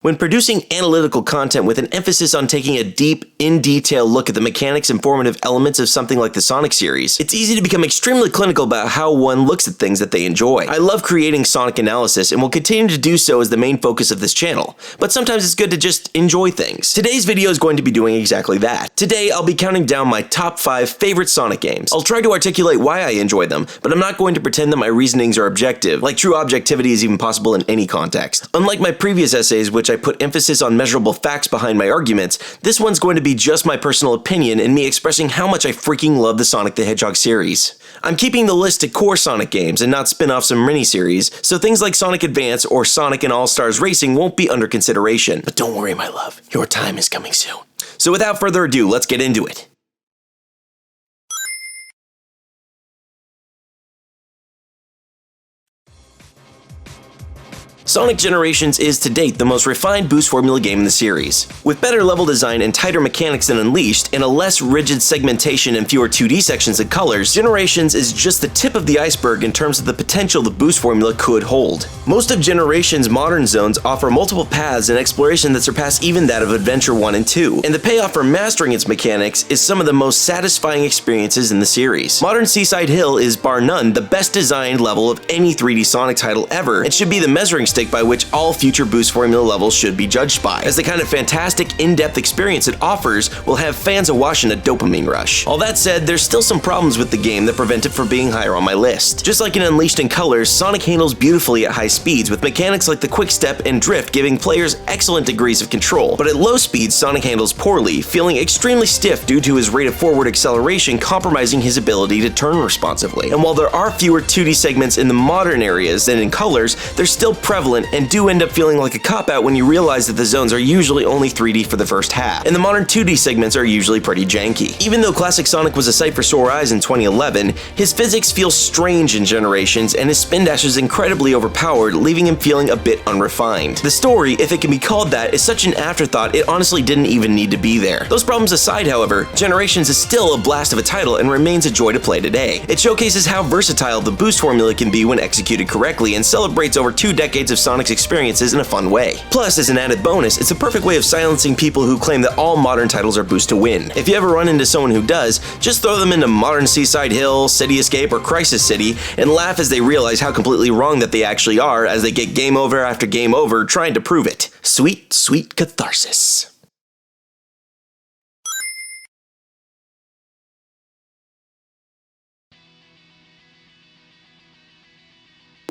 When producing analytical content with an emphasis on taking a deep, in-detail look at the mechanics and formative elements of something like the Sonic series, it's easy to become extremely clinical about how one looks at things that they enjoy. I love creating Sonic analysis and will continue to do so as the main focus of this channel, but sometimes it's good to just enjoy things. Today's video is going to be doing exactly that. Today, I'll be counting down my top 5 favorite Sonic games. I'll try to articulate why I enjoy them, but I'm not going to pretend that my reasonings are objective, like true objectivity is even possible in any context. Unlike my previous essays, which I put emphasis on measurable facts behind my arguments, this one's going to be just my personal opinion and me expressing how much I freaking love the Sonic the Hedgehog series. I'm keeping the list to core Sonic games and not spin-offs and mini-series, so things like Sonic Advance or Sonic and All-Stars Racing won't be under consideration. But don't worry, my love, your time is coming soon. So without further ado, let's get into it. Sonic Generations is to date the most refined boost formula game in the series. With better level design and tighter mechanics than Unleashed, and a less rigid segmentation and fewer 2D sections and colors, Generations is just the tip of the iceberg in terms of the potential the boost formula could hold. Most of Generations' modern zones offer multiple paths and exploration that surpass even that of Adventure 1 and 2, and the payoff for mastering its mechanics is some of the most satisfying experiences in the series. Modern Seaside Hill is bar none the best designed level of any 3D Sonic title ever, and should be the measuring stick by which all future boost formula levels should be judged by, as the kind of fantastic in-depth experience it offers will have fans awash in a dopamine rush. All that said, there's still some problems with the game that prevent it from being higher on my list. Just like in Unleashed and Colors, Sonic handles beautifully at high speeds, with mechanics like the quick step and drift giving players excellent degrees of control, but at low speeds Sonic handles poorly, feeling extremely stiff due to his rate of forward acceleration compromising his ability to turn responsively. And while there are fewer 2D segments in the modern areas than in Colors, they're still prevalent and do end up feeling like a cop-out when you realize that the zones are usually only 3D for the first half, and the modern 2D segments are usually pretty janky. Even though classic Sonic was a sight for sore eyes in 2011, his physics feel strange in Generations, and his spin dash is incredibly overpowered, leaving him feeling a bit unrefined. The story, if it can be called that, is such an afterthought it honestly didn't even need to be there. Those problems aside, however, Generations is still a blast of a title and remains a joy to play today. It showcases how versatile the boost formula can be when executed correctly, and celebrates over 2 decades of Sonic's experiences in a fun way. Plus, as an added bonus, it's a perfect way of silencing people who claim that all modern titles are boost to win. If you ever run into someone who does, just throw them into Modern Seaside Hill, City Escape, or Crisis City, and laugh as they realize how completely wrong that they actually are as they get game over after game over trying to prove it. Sweet, sweet catharsis.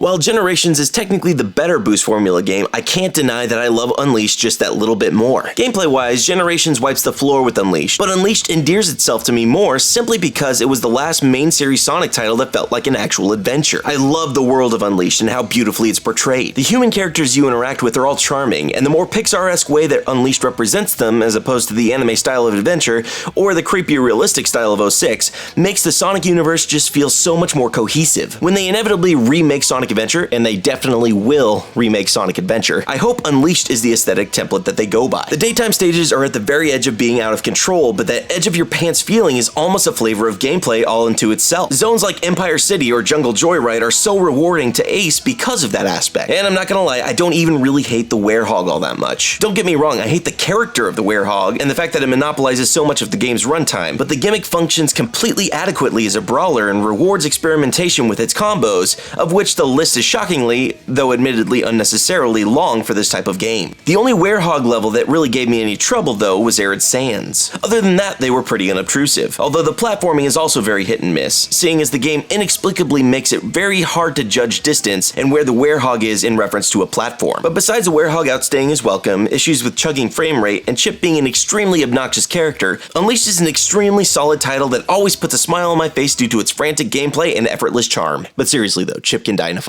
While Generations is technically the better boost formula game, I can't deny that I love Unleashed just that little bit more. Gameplay-wise, Generations wipes the floor with Unleashed, but Unleashed endears itself to me more simply because it was the last main series Sonic title that felt like an actual adventure. I love the world of Unleashed and how beautifully it's portrayed. The human characters you interact with are all charming, and the more Pixar-esque way that Unleashed represents them, as opposed to the anime style of Adventure, or the creepy realistic style of 06, makes the Sonic universe just feel so much more cohesive. When they inevitably remake Sonic Adventure, and they definitely will remake Sonic Adventure, I hope Unleashed is the aesthetic template that they go by. The daytime stages are at the very edge of being out of control, but that edge of your pants feeling is almost a flavor of gameplay all into itself. Zones like Empire City or Jungle Joyride are so rewarding to ace because of that aspect. And I'm not gonna lie, I don't even really hate the Werehog all that much. Don't get me wrong, I hate the character of the Werehog and the fact that it monopolizes so much of the game's runtime, but the gimmick functions completely adequately as a brawler and rewards experimentation with its combos, of which the list is shockingly, though admittedly unnecessarily, long for this type of game. The only Werehog level that really gave me any trouble though was Arid Sands. Other than that, they were pretty unobtrusive, although the platforming is also very hit and miss, seeing as the game inexplicably makes it very hard to judge distance and where the Werehog is in reference to a platform. But besides the Werehog outstaying his welcome, issues with chugging frame rate, and Chip being an extremely obnoxious character, Unleashed is an extremely solid title that always puts a smile on my face due to its frantic gameplay and effortless charm. But seriously though, Chip can die in a fire.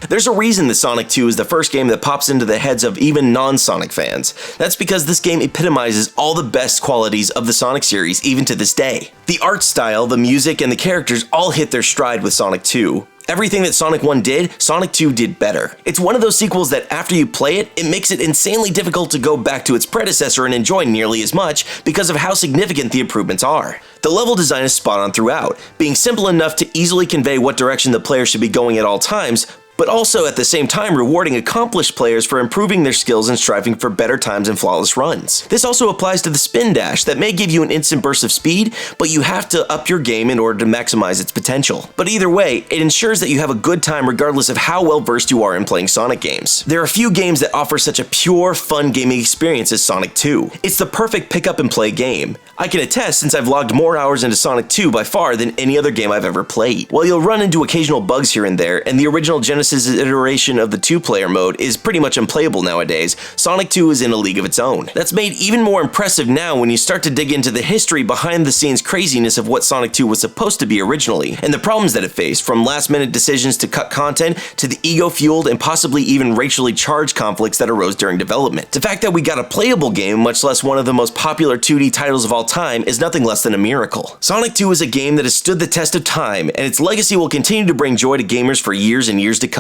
There's a reason that Sonic 2 is the first game that pops into the heads of even non-Sonic fans. That's because this game epitomizes all the best qualities of the Sonic series even to this day. The art style, the music, and the characters all hit their stride with Sonic 2. Everything that Sonic 1 did, Sonic 2 did better. It's one of those sequels that after you play it, it makes it insanely difficult to go back to its predecessor and enjoy nearly as much because of how significant the improvements are. The level design is spot on throughout, being simple enough to easily convey what direction the player should be going at all times, but also at the same time rewarding accomplished players for improving their skills and striving for better times and flawless runs. This also applies to the spin dash that may give you an instant burst of speed, but you have to up your game in order to maximize its potential. But either way, it ensures that you have a good time regardless of how well versed you are in playing Sonic games. There are few games that offer such a pure, fun gaming experience as Sonic 2. It's the perfect pick up and play game. I can attest since I've logged more hours into Sonic 2 by far than any other game I've ever played. While you'll run into occasional bugs here and there, and the original Genesis iteration of the two-player mode is pretty much unplayable nowadays, Sonic 2 is in a league of its own. That's made even more impressive now when you start to dig into the history behind the scenes craziness of what Sonic 2 was supposed to be originally, and the problems that it faced, from last-minute decisions to cut content, to the ego-fueled and possibly even racially charged conflicts that arose during development. The fact that we got a playable game, much less one of the most popular 2D titles of all time, is nothing less than a miracle. Sonic 2 is a game that has stood the test of time, and its legacy will continue to bring joy to gamers for years and years to come.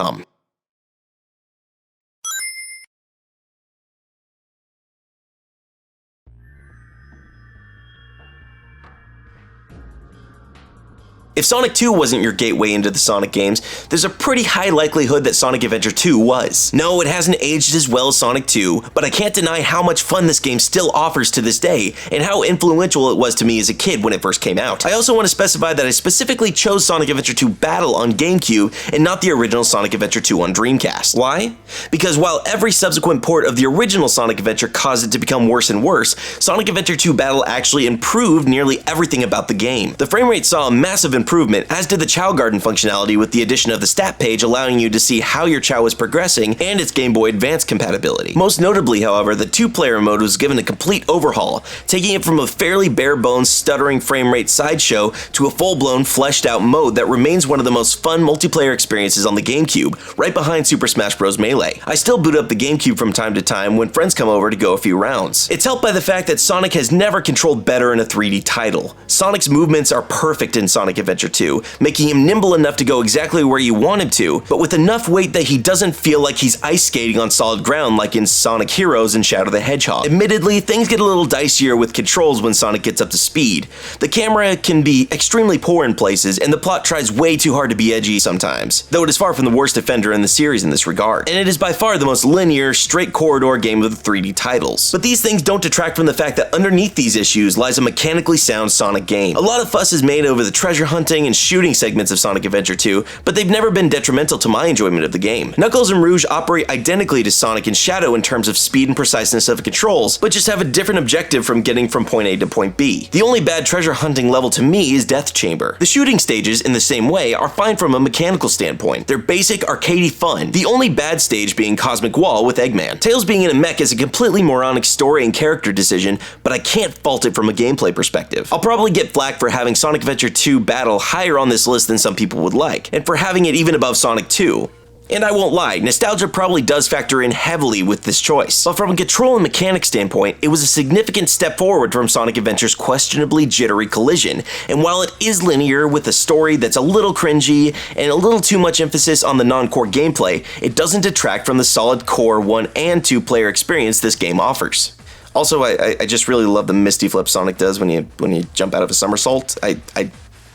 If Sonic 2 wasn't your gateway into the Sonic games, there's a pretty high likelihood that Sonic Adventure 2 was. No, it hasn't aged as well as Sonic 2, but I can't deny how much fun this game still offers to this day, and how influential it was to me as a kid when it first came out. I also want to specify that I specifically chose Sonic Adventure 2 Battle on GameCube and not the original Sonic Adventure 2 on Dreamcast. Why? Because while every subsequent port of the original Sonic Adventure caused it to become worse and worse, Sonic Adventure 2 Battle actually improved nearly everything about the game. The frame rate saw a massive improvement, as did the Chow Garden functionality with the addition of the stat page allowing you to see how your Chow was progressing, and its Game Boy Advance compatibility. Most notably, however, the two-player mode was given a complete overhaul, taking it from a fairly bare-bones, stuttering frame rate sideshow to a full-blown, fleshed-out mode that remains one of the most fun multiplayer experiences on the GameCube, right behind Super Smash Bros. Melee. I still boot up the GameCube from time to time when friends come over to go a few rounds. It's helped by the fact that Sonic has never controlled better in a 3D title. Sonic's movements are perfect in Sonic Adventure 2, making him nimble enough to go exactly where you want him to, but with enough weight that he doesn't feel like he's ice skating on solid ground like in Sonic Heroes and Shadow the Hedgehog. Admittedly, things get a little dicier with controls when Sonic gets up to speed. The camera can be extremely poor in places, and the plot tries way too hard to be edgy sometimes, though it is far from the worst offender in the series in this regard. And it is by far the most linear, straight corridor game of the 3D titles. But these things don't detract from the fact that underneath these issues lies a mechanically sound Sonic game. A lot of fuss is made over the treasure hunting and shooting segments of Sonic Adventure 2, but they've never been detrimental to my enjoyment of the game. Knuckles and Rouge operate identically to Sonic and Shadow in terms of speed and preciseness of controls, but just have a different objective from getting from point A to point B. The only bad treasure hunting level to me is Death Chamber. The shooting stages, in the same way, are fine from a mechanical standpoint. They're basic, arcadey fun, the only bad stage being Cosmic Wall with Eggman. Tails being in a mech is a completely moronic story and character decision, but I can't fault it from a gameplay perspective. I'll probably get flack for having Sonic Adventure 2 Battle higher on this list than some people would like, and for having it even above Sonic 2. And I won't lie, nostalgia probably does factor in heavily with this choice, but from a control and mechanics standpoint, it was a significant step forward from Sonic Adventure's questionably jittery collision, and while it is linear with a story that's a little cringy and a little too much emphasis on the non-core gameplay, it doesn't detract from the solid core 1 and 2 player experience this game offers. Also, I just really love the Misty Flip Sonic does when you jump out of a somersault.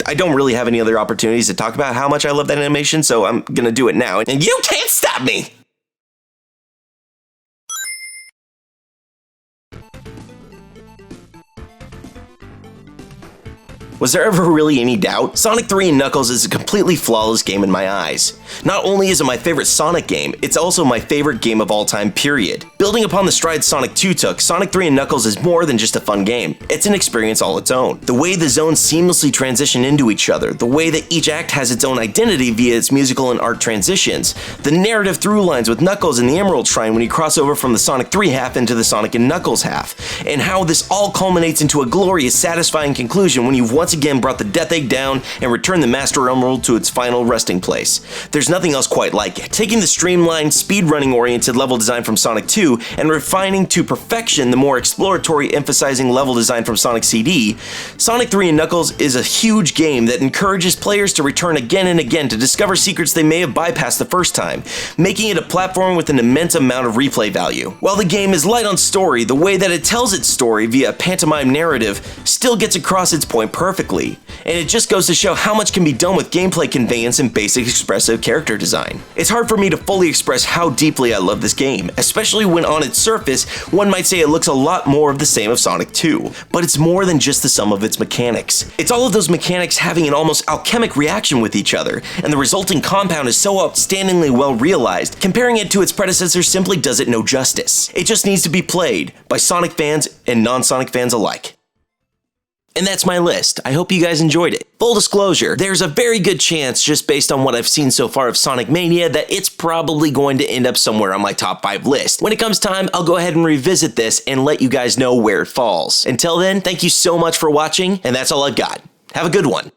I don't really have any other opportunities to talk about how much I love that animation, so I'm gonna do it now, and you can't stop me! Was there ever really any doubt? Sonic 3 and Knuckles is a completely flawless game in my eyes. Not only is it my favorite Sonic game, it's also my favorite game of all time, period. Building upon the strides Sonic 2 took, Sonic 3 and Knuckles is more than just a fun game. It's an experience all its own. The way the zones seamlessly transition into each other, the way that each act has its own identity via its musical and art transitions, the narrative through lines with Knuckles in the Emerald Shrine when you cross over from the Sonic 3 half into the Sonic and Knuckles half, and how this all culminates into a glorious, satisfying conclusion when you've once once again brought the Death Egg down and returned the Master Emerald to its final resting place. There's nothing else quite like it. Taking the streamlined, speedrunning oriented level design from Sonic 2 and refining to perfection the more exploratory, emphasizing level design from Sonic CD, Sonic 3 and Knuckles is a huge game that encourages players to return again and again to discover secrets they may have bypassed the first time, making it a platform with an immense amount of replay value. While the game is light on story, the way that it tells its story via a pantomime narrative still gets across its point perfectly, and it just goes to show how much can be done with gameplay conveyance and basic expressive character design. It's hard for me to fully express how deeply I love this game, especially when on its surface, one might say it looks a lot more of the same of Sonic 2, but it's more than just the sum of its mechanics. It's all of those mechanics having an almost alchemic reaction with each other, and the resulting compound is so outstandingly well realized, comparing it to its predecessor simply does it no justice. It just needs to be played by Sonic fans and non-Sonic fans alike. And that's my list. I hope you guys enjoyed it. Full disclosure, there's a very good chance, just based on what I've seen so far of Sonic Mania, that it's probably going to end up somewhere on my top 5 list. When it comes time, I'll go ahead and revisit this and let you guys know where it falls. Until then, thank you so much for watching, and that's all I've got. Have a good one.